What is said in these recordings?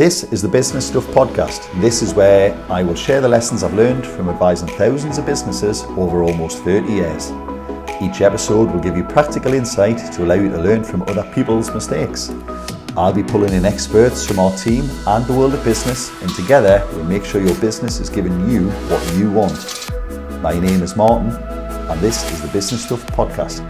This is the Business Stuff Podcast. This is where I will share the lessons I've learned from advising thousands of businesses over almost 30 years. Each episode will give you practical insight to allow you to learn from other people's mistakes. I'll be pulling in experts from our team and the world of business, and together we'll make sure your business is giving you what you want. My name is Martin, and this is the Business Stuff Podcast.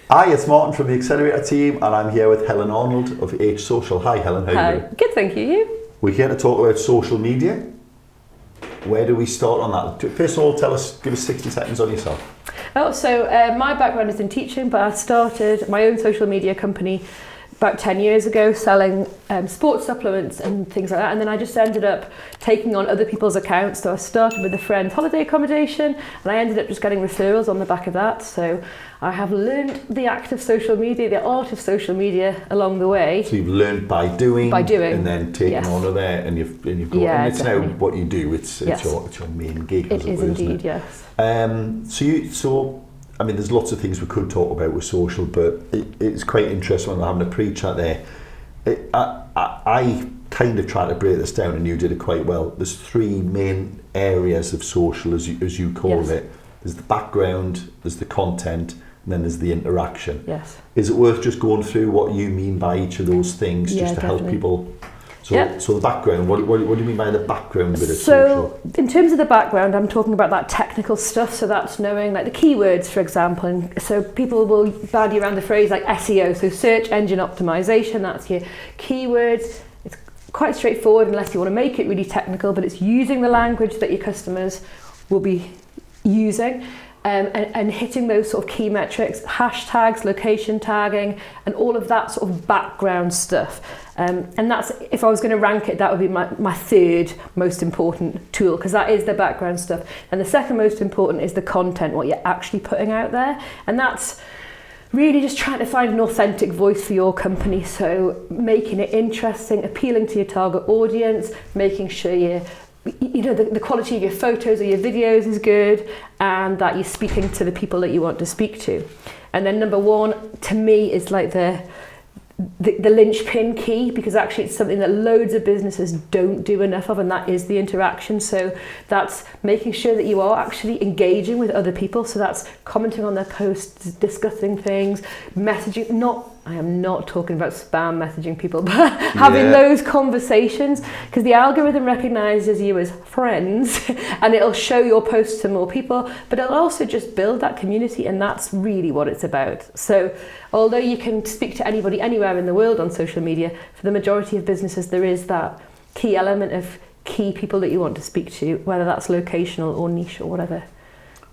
Hi, it's Martin from the Accelerator team, and I'm here with Helen Arnold of H Social. Hi Helen, how are you doing? Good, thank you. You? We're here to talk about social media. Where do we start on that? First of all, give us 60 seconds on yourself. So my background is in teaching, but I started my own social media company about 10 years ago, selling sports supplements and things like that, and then I just ended up taking on other people's accounts. So I started with a friend's holiday accommodation, and I ended up just getting referrals on the back of that. So I have learned the act of social media, the art of social media along the way. So you've learned by doing, and then taking on of there, and you've got, and it's definitely. Now what you do. It's your main gig. It is indeed, yes. I mean, there's lots of things we could talk about with social, but it's quite interesting when we're having a pre-chat there. I kind of tried to break this down, and you did it quite well. There's three main areas of social, as you called it. There's the background, there's the content, and then there's the interaction. Yes. Is it worth just going through what you mean by each of those things, just to help people? So the background, what do you mean by the background bit of social? So in terms of the background, I'm talking about that technical stuff. So that's knowing like the keywords, for example. And so people will bandy around the phrase like SEO, so search engine optimization, that's your keywords. It's quite straightforward unless you want to make it really technical, but it's using the language that your customers will be using. And hitting those sort of key metrics, hashtags, location tagging, and all of that sort of background stuff. And that's, if I was going to rank it, that would be my third most important tool, because that is the background stuff. And the second most important is the content, what you're actually putting out there. And that's really just trying to find an authentic voice for your company. So making it interesting, appealing to your target audience, making sure the quality of your photos or your videos is good, and that you're speaking to the people that you want to speak to. And then number one, to me, is like the linchpin key, because actually it's something that loads of businesses don't do enough of, and that is the interaction. So that's making sure that you are actually engaging with other people. So that's commenting on their posts, discussing things, messaging. I am not talking about spam messaging people, but having those conversations, because the algorithm recognizes you as friends and it'll show your posts to more people, but it'll also just build that community, and that's really what it's about. So although you can speak to anybody anywhere in the world on social media, for the majority of businesses there is that key element of key people that you want to speak to, whether that's locational or niche or whatever.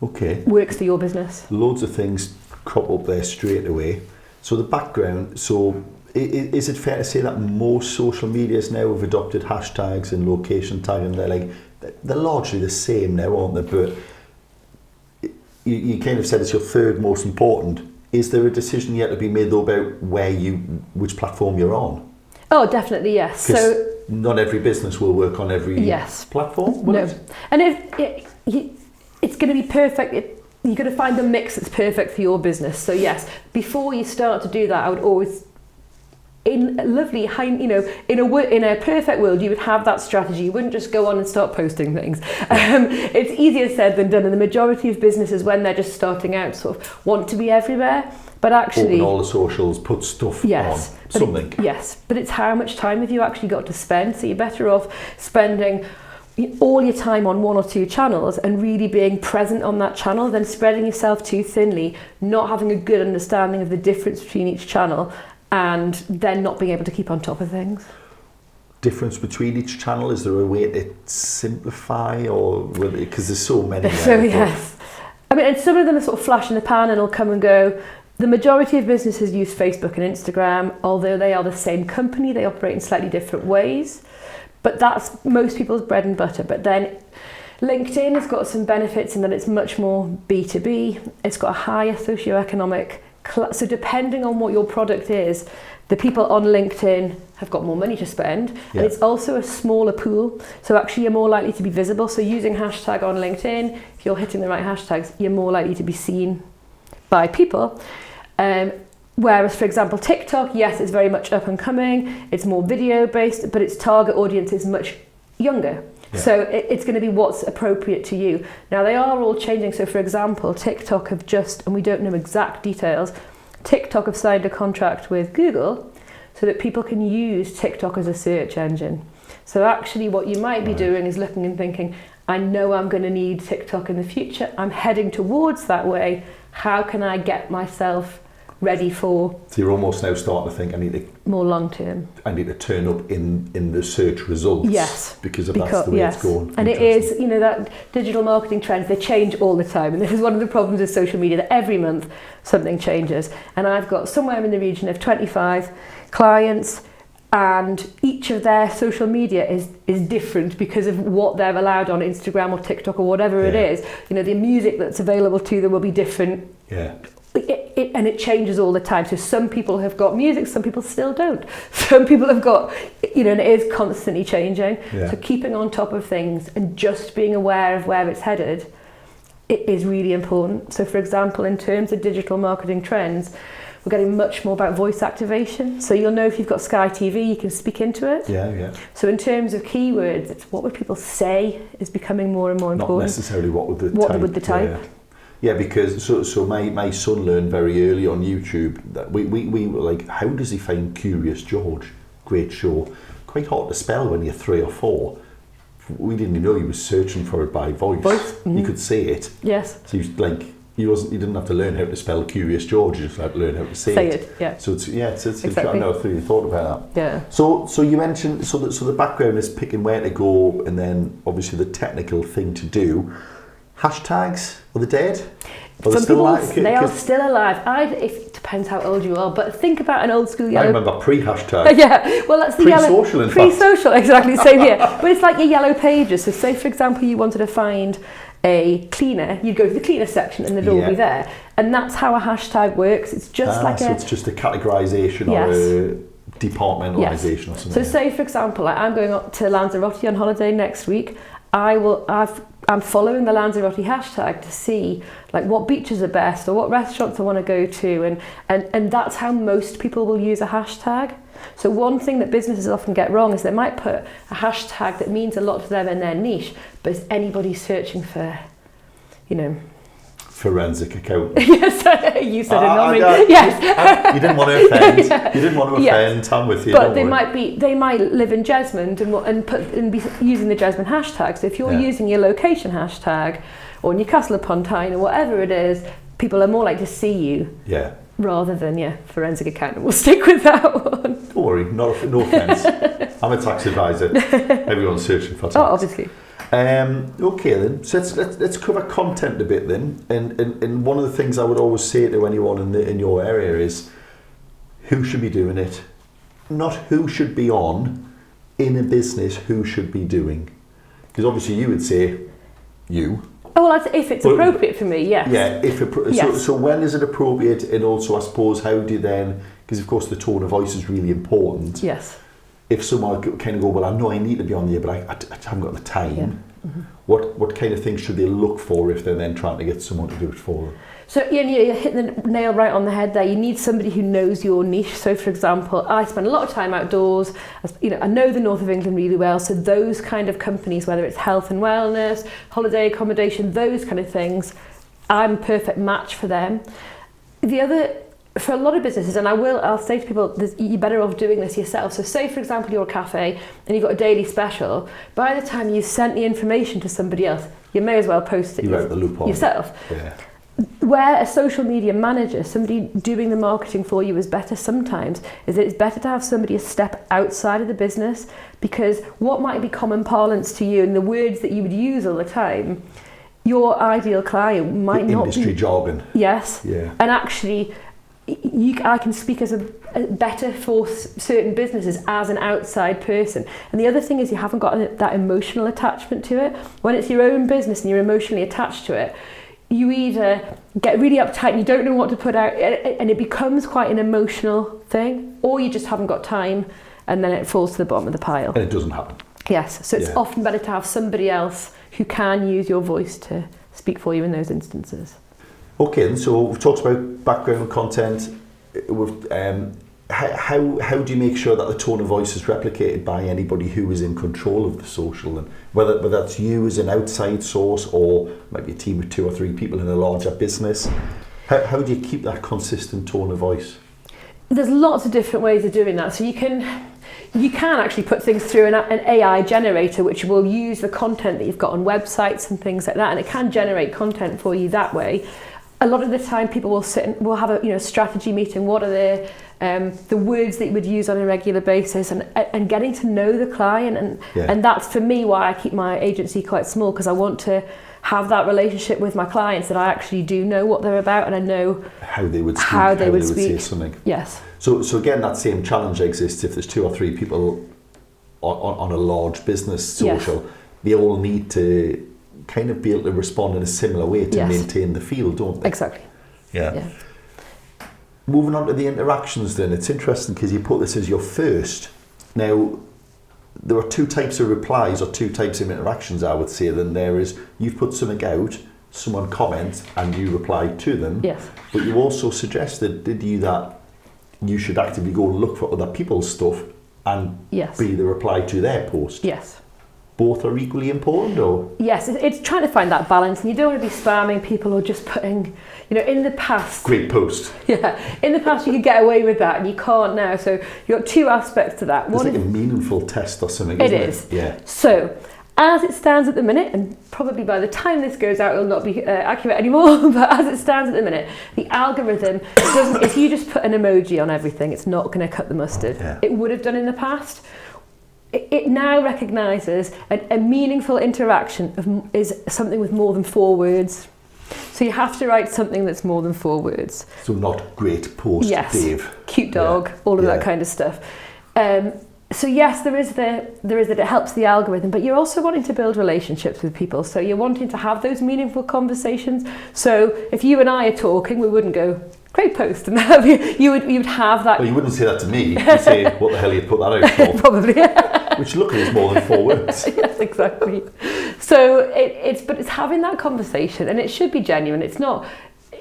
Okay. Works for your business. Loads of things crop up there straight away. So the background, so is it fair to say that most social medias now have adopted hashtags and location tagging? They're largely the same now, aren't they? But you kind of said it's your third most important. Is there a decision yet to be made though about which platform you're on? Oh, definitely, yes. So not every business will work on every platform, will it? And it's going to be perfect. You're going to find the mix that's perfect for your business. So yes, before you start to do that, I would always, in a perfect world, you would have that strategy. You wouldn't just go on and start posting things. It's easier said than done, and the majority of businesses, when they're just starting out, sort of want to be everywhere. But actually, open all the socials, put stuff on something. But it's how much time have you actually got to spend? So you're better off spending all your time on one or two channels and really being present on that channel than spreading yourself too thinly, not having a good understanding of the difference between each channel, and then not being able to keep on top of things. Difference between each channel, is there a way to simplify, or because there's so many? So yes, I mean, and some of them are sort of flash in the pan and will come and go. The majority of businesses use Facebook and Instagram, although they are the same company, they operate in slightly different ways. But that's most people's bread and butter. But then LinkedIn has got some benefits in that it's much more B2B. It's got a higher socioeconomic so depending on what your product is, the people on LinkedIn have got more money to spend, and it's also a smaller pool. So actually you're more likely to be visible. So using hashtag on LinkedIn, if you're hitting the right hashtags, you're more likely to be seen by people. Whereas, for example, TikTok, yes, it's very much up and coming. It's more video based, but its target audience is much younger. Yeah. So it's going to be what's appropriate to you. Now, they are all changing. So, for example, TikTok have just, and we don't know exact details, TikTok have signed a contract with Google so that people can use TikTok as a search engine. So actually what you might be doing is looking and thinking, I know I'm going to need TikTok in the future. I'm heading towards that way. How can I get myself ready for? So you're almost now starting to think, I need to more long term. I need to turn up in the search results. Yes. Because that's the way it's going. And it is, that digital marketing trends, they change all the time. And this is one of the problems with social media, that every month something changes. And I've got somewhere in the region of 25 clients, and each of their social media is different because of what they're allowed on Instagram or TikTok or whatever it is. The music that's available to them will be different. Yeah. And it changes all the time. So some people have got music, some people still don't. Some people have got, and it is constantly changing. Yeah. So keeping on top of things and just being aware of where it's headed, it is really important. So for example, in terms of digital marketing trends, we're getting much more about voice activation. So you'll know if you've got Sky TV, you can speak into it. Yeah. So in terms of keywords, it's what would people say is becoming more and more important. Not necessarily what would the type. Yeah, because so my son learned very early on YouTube that we were like, how does he find Curious George? Great show. Quite hard to spell when you're 3 or 4. We didn't even know he was searching for it by voice. Mm-hmm. You could say it. Yes. So he didn't have to learn how to spell Curious George. You just had to learn how to say it. Yeah. So it's exactly. I never really thought about that. Yeah. So you mentioned so the background is picking where to go, and then obviously the technical thing to do. Hashtags, are they dead? Are they still alive? They are still alive. It depends how old you are, but think about an old school yellow... I remember pre-hashtag. Yeah, well that's the pre-social, yellow... Pre-social, exactly, same here. But it's like your yellow pages. So say, for example, you wanted to find a cleaner, you'd go to the cleaner section and they'd all be there. And that's how a hashtag works. It's just it's just a categorisation or a departmentalisation or something. So say, for example, I'm going up to Lanzarote on holiday next week. I'm following the Lanzarote hashtag to see like what beaches are best or what restaurants I want to go to, and that's how most people will use a hashtag. So one thing that businesses often get wrong is they might put a hashtag that means a lot to them in their niche, but is anybody searching for, forensic accountant? Yes, you said it, not me. Yes. You didn't want to offend. You didn't want to offend. I'm with you. But they might live in Jesmond and be using the Jesmond hashtag. So if you're using your location hashtag or Newcastle upon Tyne or whatever it is, people are more likely to see you. Yeah. Rather than forensic accountant. We'll stick with that one. Don't worry, no offence. I'm a tax advisor. Everyone's searching for tax. Oh, obviously. Okay then, so let's cover content a bit then, and one of the things I would always say to anyone in your area is who should be doing it, not who should be on in a business, who should be doing, because obviously you would say you. Oh well, if it's appropriate for me, yes. Yeah, so when is it appropriate, and also I suppose how do you then, because of course the tone of voice is really important. Yes. If someone kind of go, well, I know I need to be on there, but I haven't got the time. Yeah. Mm-hmm. What kind of things should they look for if they're then trying to get someone to do it for them? So you hit the nail right on the head there. You need somebody who knows your niche. So for example, I spend a lot of time outdoors. I know the north of England really well. So those kind of companies, whether it's health and wellness, holiday accommodation, those kind of things, I'm a perfect match for them. For a lot of businesses, and I'll say to people, you're better off doing this yourself. So say, for example, you're a cafe and you've got a daily special. By the time you've sent the information to somebody else, you may as well post it yourself. Yeah. Where a social media manager, somebody doing the marketing for you is better sometimes, is it's better to have somebody a step outside of the business, because what might be common parlance to you and the words that you would use all the time, your ideal client might not be... Industry jargon. Yes. Yeah. And actually... I can speak as a better for certain businesses as an outside person. And the other thing is you haven't got that emotional attachment to it. When it's your own business and you're emotionally attached to it, you either get really uptight and you don't know what to put out and it becomes quite an emotional thing, or you just haven't got time and then it falls to the bottom of the pile. And it doesn't happen. Yes, so it's often better to have somebody else who can use your voice to speak for you in those instances. Okay, and so we've talked about background content. how do you make sure that the tone of voice is replicated by anybody who is in control of the social, and whether that's you as an outside source or maybe a team of 2 or 3 people in a larger business? How do you keep that consistent tone of voice? There's lots of different ways of doing that. So you can actually put things through an AI generator, which will use the content that you've got on websites and things like that, and it can generate content for you that way. A lot of the time, people will sit and we'll have a strategy meeting. What are the words that you would use on a regular basis, and getting to know the client, and that's for me why I keep my agency quite small, because I want to have that relationship with my clients that I actually do know what they're about, and I know how they would say something. Yes. So again, that same challenge exists if there's 2 or 3 people on a large business social. Yes. They all need to kind of be able to respond in a similar way to maintain the feel, don't they? Exactly. Yeah. Moving on to the interactions then, it's interesting because you put this as your first. Now, there are 2 types of replies or 2 types of interactions, I would say. Then there is, you've put something out, someone comments and you reply to them. Yes. But you also suggested, did you, that you should actively go and look for other people's stuff and be the reply to their post? Yes. Both are equally important, or? Yes, it's trying to find that balance, and you don't want to be spamming people or just putting, in the past. Great post. Yeah, in the past you could get away with that, and you can't now. So you've got 2 aspects to that. It's like a meaningful test or something, isn't it? It is. Yeah. So, as it stands at the minute, and probably by the time this goes out, it'll not be accurate anymore, but as it stands at the minute, the algorithm doesn't, if you just put an emoji on everything, it's not going to cut the mustard. Yeah. It would have done in the past. It now recognises a meaningful interaction is something with more than 4 words. So you have to write something that's more than 4 words. So not great post, Dave. Cute dog, all of that kind of stuff. So yes, there is that it helps the algorithm, but you're also wanting to build relationships with people. So you're wanting to have those meaningful conversations. So if you and I are talking, we wouldn't go, great post, and you would have that. Well, you wouldn't say that to me. You'd say, what the hell you put that out for? Probably. Which luckily is more than 4 words. Yes, exactly. So it's having that conversation, and it should be genuine. It's not,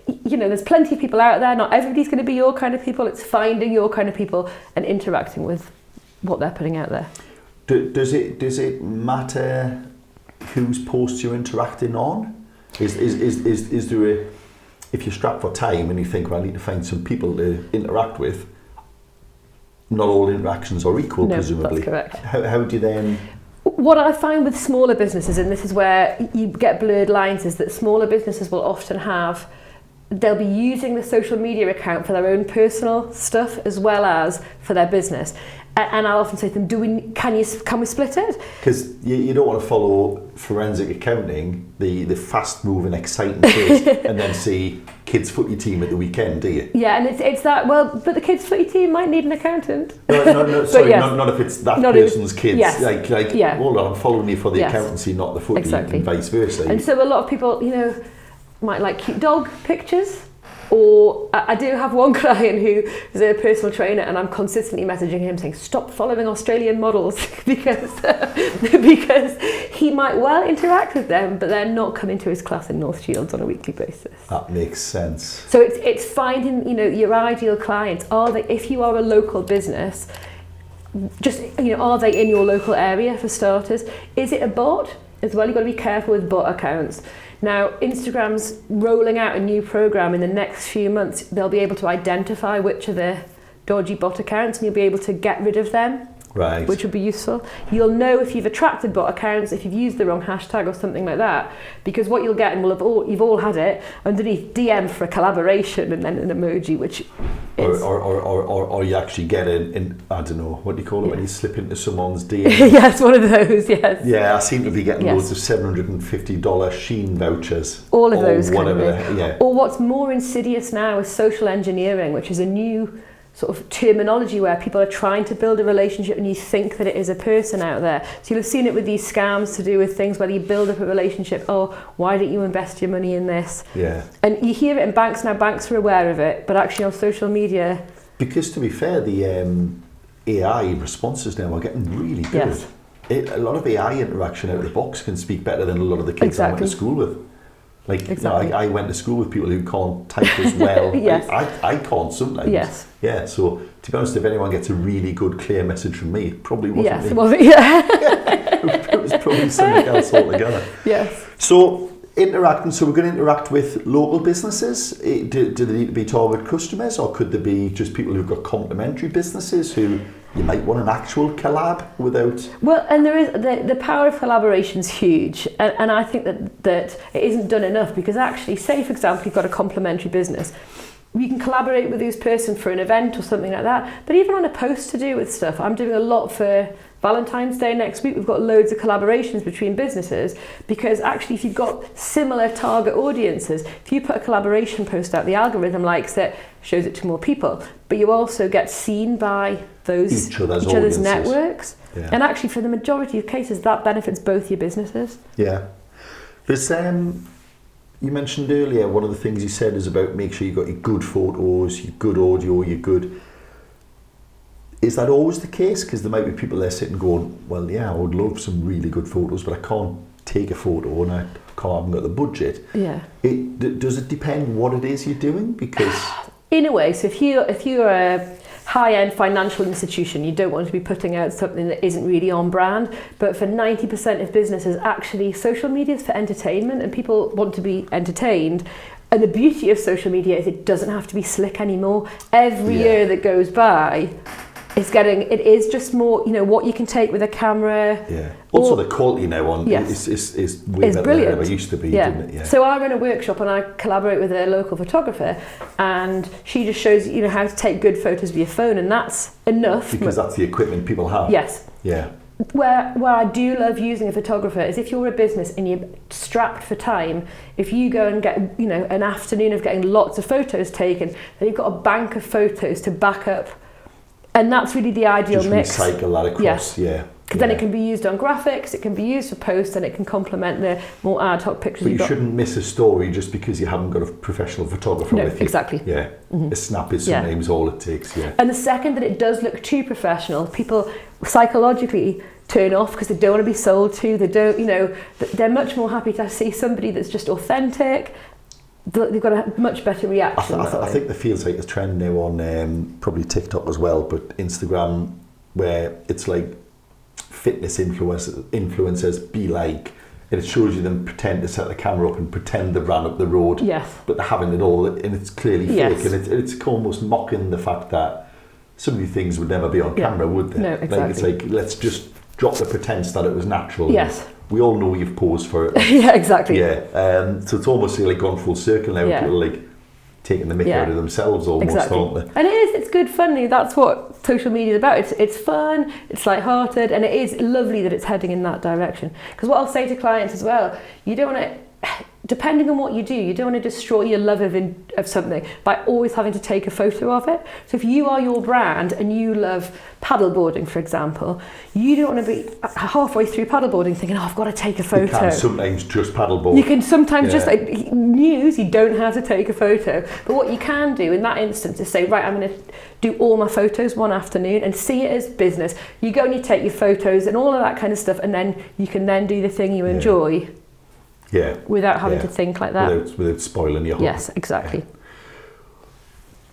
there's plenty of people out there. Not everybody's going to be your kind of people. It's finding your kind of people and interacting with what they're putting out there. Does it matter whose posts you're interacting on? Is there a, if you're strapped for time and you think, well, I need to find some people to interact with, not all interactions are equal, presumably. That's correct. How do you then? What I find with smaller businesses, and this is where you get blurred lines, is that smaller businesses will often they'll be using the social media account for their own personal stuff as well as for their business. And I'll often say to them, can we split it? Because you don't want to follow forensic accounting, the fast moving, exciting pace, and then see kids' footy team at the weekend, do you? Yeah, and it's that, but the kids' footy team might need an accountant. No, sorry, not if it's that person's kids. Yes. Like hold on, I'm following you for the accountancy, not the footy, and vice versa. And so a lot of people, might like cute dog pictures. Or I do have one client who is a personal trainer, and I'm consistently messaging him saying, stop following Australian models because he might well interact with them, but they're not coming to his class in North Shields on a weekly basis. That makes sense. So it's finding, your ideal clients. If you are a local business, just, are they in your local area for starters? Is it a bot? As well, you've got to be careful with bot accounts. Now, Instagram's rolling out a new program in the next few months. They'll be able to identify which are the dodgy bot accounts, and you'll be able to get rid of them, right? Which will be useful. You'll know if you've attracted bot accounts, if you've used the wrong hashtag or something like that, because what you'll get, and you've all had it, underneath DM for a collaboration and then an emoji, which is... Or you actually get in, I don't know, what do you call it when you slip into someone's DM? Yes, one of those, yes. Yeah, I seem to be getting loads of $750 Shein vouchers. All of those whatever, kind of yeah. Or what's more insidious now is social engineering, which is a new sort of terminology where people are trying to build a relationship and you think that it is a person out there. So you'll have seen it with these scams to do with things, whether you build up a relationship, why don't you invest your money in this? Yeah. And you hear it in banks now, banks are aware of it, but actually on social media... Because to be fair, the AI responses now are getting really good. Yes. A lot of AI interaction out of the box can speak better than a lot of the kids I went to school with. Like, Exactly. I went to school with people who can't type as well. Yes. I can't sometimes. Yes. Yeah, so to be honest, if anyone gets a really good, clear message from me, it probably wasn't Yes. me. Well, yeah. It was probably something else altogether. Yes. So interacting, so we're going to interact with local businesses. Do they need to be target customers, or could there be just people who've got complementary businesses who you might want an actual collab without? Well, and there is the power of collaboration is huge, and I think that it isn't done enough, because actually, say for example, you've got a complementary business, you can collaborate with this person for an event or something like that. But even on a post to do with stuff, I'm doing a lot for Valentine's Day next week. We've got loads of collaborations between businesses, because actually if you've got similar target audiences, if you put a collaboration post out, the algorithm likes it, shows it to more people, but you also get seen by those Each other's networks. Yeah. And actually for the majority of cases that benefits both your businesses. Yeah. There's you mentioned earlier, one of the things you said is about make sure you've got your good photos, your good audio, your good... Is that always the case? Because there might be people there sitting going, well, yeah, I would love some really good photos, but I can't take a photo and I haven't got the budget. Yeah. Does it depend what it is you're doing? Because... In a way, so if you're a high-end financial institution, you don't want to be putting out something that isn't really on brand. But for 90% of businesses, actually, social media is for entertainment, and people want to be entertained. And the beauty of social media is it doesn't have to be slick anymore. Every year that goes by, it is just more, what you can take with a camera. Yeah. Also, the quality now on is way better than it ever used to be, didn't it? Yeah. So I run a workshop and I collaborate with a local photographer, and she just shows you how to take good photos with your phone, and that's enough. Because that's the equipment people have. Yes. Yeah. Where I do love using a photographer is if you're a business and you're strapped for time, if you go and get an afternoon of getting lots of photos taken, then you've got a bank of photos to back up. And that's really the ideal mix. Just recycle that across, yeah. Because then it can be used on graphics, it can be used for posts, and it can complement the more ad hoc pictures But you've you got. shouldn't miss a story just because you haven't got a professional photographer with you. Exactly. Yeah. A snap is sometimes all it takes, yeah. And the second that it does look too professional, people psychologically turn off because they don't want to be sold to. They don't, they're much more happy to see somebody that's just authentic. They've got a much better reaction. I think there feels like a trend now on probably TikTok as well, but Instagram, where it's like fitness influencers be like, and it shows you them pretend to set the camera up and pretend they've ran up the road, but they're having it all, and it's clearly fake, and it's almost mocking the fact that some of these things would never be on camera, would they? No, exactly. Like, it's like, let's just drop the pretense that it was natural. Yes. We all know you've posed for it. Yeah, exactly. Yeah. So it's almost like gone full circle now. People like taking the mick out of themselves almost, aren't they? And it's good fun. That's what social media is about. It's fun, it's lighthearted, and it is lovely that it's heading in that direction. Because what I'll say to clients as well, you don't want to, depending on what you do, you don't want to destroy your love of something by always having to take a photo of it. So if you are your brand and you love paddleboarding, for example, you don't want to be halfway through paddleboarding thinking, I've got to take a photo. You can sometimes just paddleboard. You can sometimes just, news, you don't have to take a photo. But what you can do in that instance is say, right, I'm going to do all my photos one afternoon and see it as business. You go and you take your photos and all of that kind of stuff, and then you can then do the thing you enjoy. Yeah. Without having to think like that. Without spoiling your home. Yes, exactly.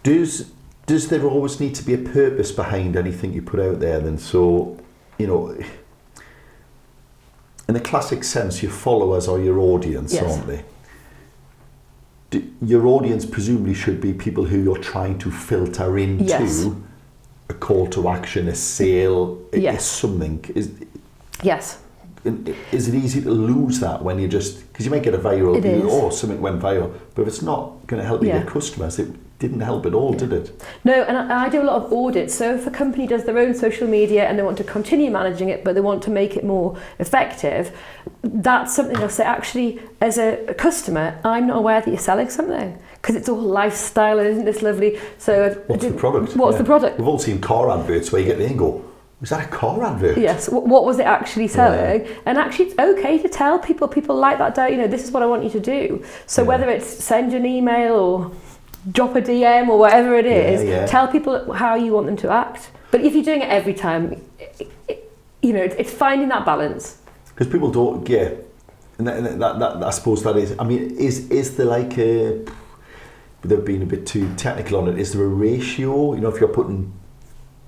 Does there always need to be a purpose behind anything you put out there then? So, in the classic sense, your followers are your audience, aren't they? Your audience presumably should be people who you're trying to filter into a call to action, a sale, something. Yes. Is it easy to lose that when you just, because you might get a viral, something went viral, but if it's not going to help you get customers, it didn't help at all, did it? No, and I do a lot of audits. So if a company does their own social media and they want to continue managing it, but they want to make it more effective, that's something I'll say, actually, as a customer, I'm not aware that you're selling something, because it's all lifestyle, and isn't this lovely? So what's the product? What's the product? We've all seen car adverts where you get there and go, was that a car advert? Yes. What was it actually selling? Yeah. And actually, it's okay to tell people like that. This is what I want you to do. So whether it's send an email or drop a DM or whatever it is, tell people how you want them to act. But if you're doing it every time, it's finding that balance. Because people don't. And that I suppose that is. I mean, is there like a? Without being a bit too technical on it, is there a ratio? You know, if you're putting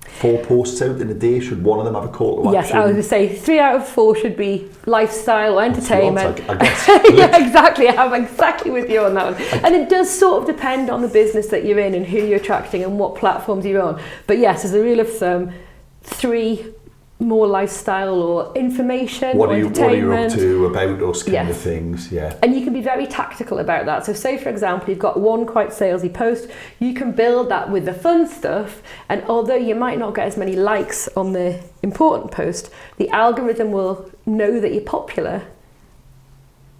4 posts out in a day, should one of them have a call to action? Yes, I was going to say 3 out of 4 should be lifestyle or entertainment. I guess. Yeah, exactly. I'm exactly with you on that one. And it does sort of depend on the business that you're in and who you're attracting and what platforms you're on. But yes, as a rule of thumb, 3 more lifestyle or information or entertainment. What are you up to about us kind of things, yeah. And you can be very tactical about that. So say, for example, you've got one quite salesy post, you can build that with the fun stuff, and although you might not get as many likes on the important post, the algorithm will know that you're popular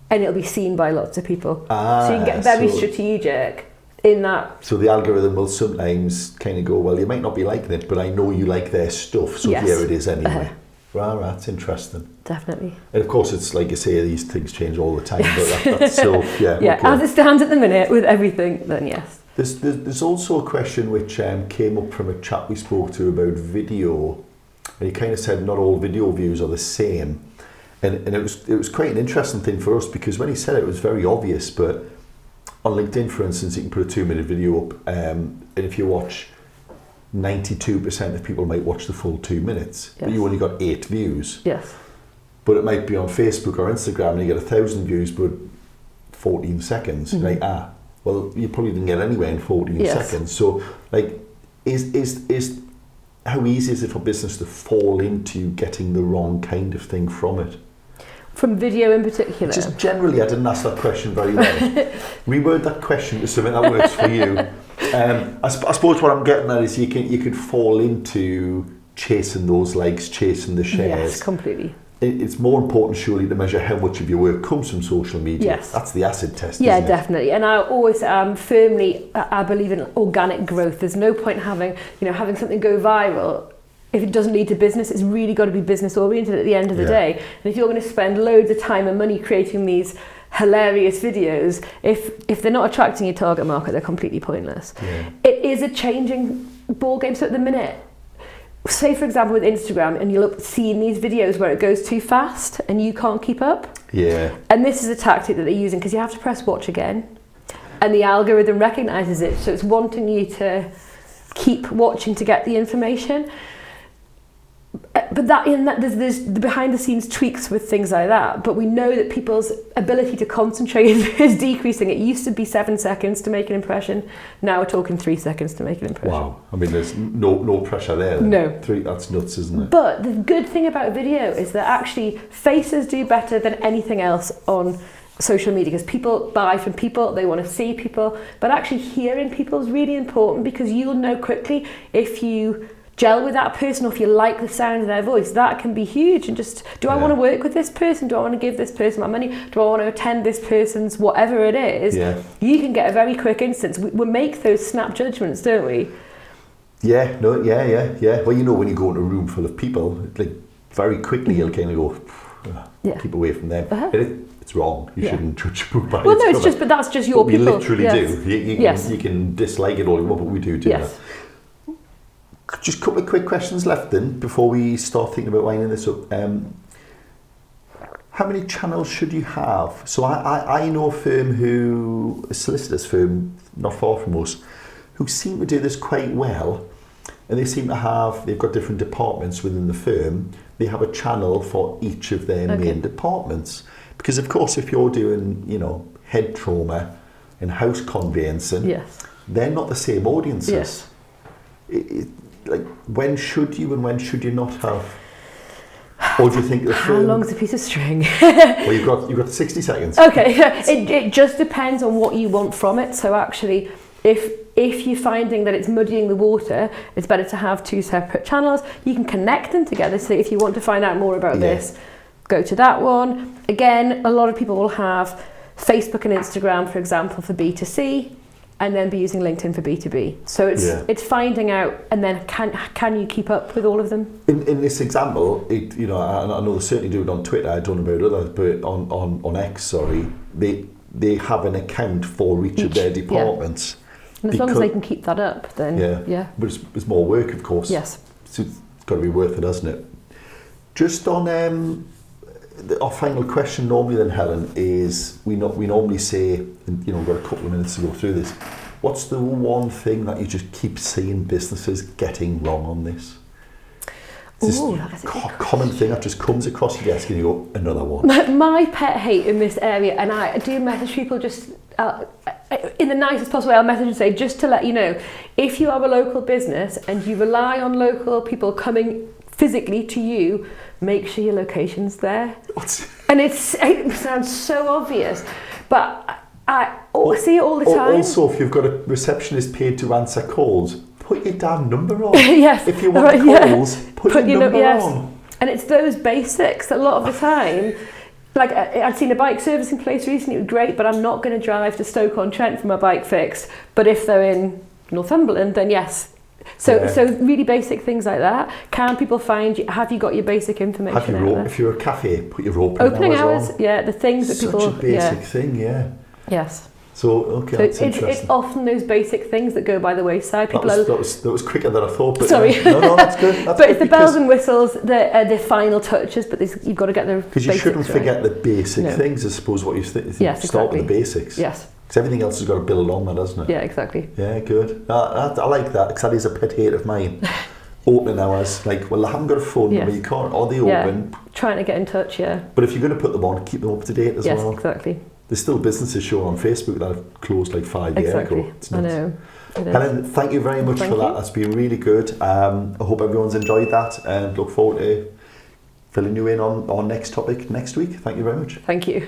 and it'll be seen by lots of people. So you can get very strategic in that. So the algorithm will sometimes kind of go, well, you might not be liking it, but I know you like their stuff, so here it is anyway. Wow, that's interesting. Definitely. And of course, it's like you say, these things change all the time, but that's so, yeah. Yeah, okay. As it stands at the minute with everything, then yes. There's also a question which came up from a chap we spoke to about video, and he kind of said not all video views are the same. And it was quite an interesting thing for us, because when he said it was very obvious, but on LinkedIn, for instance, you can put a 2-minute video up, and if you watch, 92% of people might watch the full 2 minutes, but you only got 8 views. Yes. But it might be on Facebook or Instagram, and you get 1,000 views, but 14 seconds. Mm-hmm. Like, well, you probably didn't get anywhere in 14 seconds. So, like, is how easy is it for business to fall into getting the wrong kind of thing from it? From video in particular? Just generally, I didn't ask that question very well. Reword that question to something that works for you. I suppose what I'm getting at is you can fall into chasing those likes, chasing the shares. Yes, completely. It's more important, surely, to measure how much of your work comes from social media. Yes. That's the acid test, yeah, isn't it? Definitely. And I always firmly, I believe in organic growth. There's no point having something go viral if it doesn't lead to business. It's really got to be business oriented at the end of the day. And if you're going to spend loads of time and money creating these hilarious videos, if they're not attracting your target market, they're completely pointless. Yeah. It is a changing ball game. So at the minute, say for example with Instagram, and you'll see in these videos where it goes too fast and you can't keep up. Yeah. And this is a tactic that they're using, because you have to press watch again, and the algorithm recognizes it, so it's wanting you to keep watching to get the information. But there's the behind the scenes tweaks with things like that, but we know that people's ability to concentrate is decreasing. It used to be 7 seconds to make an impression. Now we're talking 3 seconds to make an impression. Wow. I mean, there's no pressure there. No. That's nuts, isn't it? But the good thing about video is that actually faces do better than anything else on social media, because people buy from people, they want to see people, but actually hearing people is really important, because you'll know quickly if you gel with that person or if you like the sound of their voice. That can be huge. And just, do I want to work with this person? Do I want to give this person my money? Do I want to attend this person's whatever it is? Yeah. You can get a very quick instance. We make those snap judgments, don't we? Yeah, no, yeah. Well, you know, when you go into a room full of people, like very quickly you'll kind of go, keep away from them. It's wrong. You shouldn't judge a book by its cover. But that's just your people. We literally do. You can dislike it all you want, but we do that. Just a couple of quick questions left then before we start thinking about winding this up. How many channels should you have? So I know a firm a solicitor's firm not far from us, who seem to do this quite well, and they've got different departments within the firm. They have a channel for each of their main departments, because of course if you're doing head trauma and house conveyancing, they're not the same audiences. Like, when should you and when should you not have? Or do you think how long's a piece of string? Well, you've got 60 seconds. Okay, it just depends on what you want from it. So actually, if you're finding that it's muddying the water, it's better to have 2 separate channels. You can connect them together. So if you want to find out more about this, go to that one. Again, a lot of people will have Facebook and Instagram, for example, for B2C, and then be using LinkedIn for B2B. So it's finding out, and then can you keep up with all of them? In this example, I know they certainly do it on Twitter. I don't know about others, but on X, they have an account for each of their departments. And as long as they can keep that up, then But it's more work, of course. Yes. So it's got to be worth it, hasn't it? Just on our final question normally then, Helen, is we normally say, and, you know, we've got a couple of minutes to go through this. What's the one thing that you just keep seeing businesses getting wrong on this? It's this common thing that just comes across your desk and you go, another one. My pet hate in this area, and I do message people just in the nicest possible way, I'll message and say, just to let you know, if you are a local business and you rely on local people coming physically to you, make sure your location's there. And it sounds so obvious, but I see it all the time. Also, if you've got a receptionist paid to answer calls, put your damn number on. Yes. If you want calls, put your number on. And it's those basics a lot of the time. Like, I'd seen a bike servicing place recently, it was great, but I'm not going to drive to Stoke-on-Trent for my bike fixed. But if they're in Northumberland, then yes. So really basic things like that. Can people find you? Have you got your basic information out there? If you're a cafe, put your opening hours on. Yeah, the things that people... Such a basic thing, yeah. Yes. So, okay, that's interesting. It's often those basic things that go by the wayside. That was quicker than I thought. But sorry. No, that's good. But it's the bells and whistles, the final touches, but you've got to get the because you shouldn't forget the basic things, I suppose, what you start with the basics. Yes. Because everything else has got to build on that, doesn't it? Yeah, exactly. Yeah, good. I like that, because that is a pet hate of mine. Opening hours, like, well, I haven't got a phone number, you can't, are they open? Trying to get in touch, But if you're going to put them on, keep them up to date as well. Yes, exactly. There's still businesses showing on Facebook that have closed like 5 years ago. I know. Helen, thank you very much for that. That's been really good. I hope everyone's enjoyed that and look forward to filling you in on our next topic next week. Thank you very much. Thank you.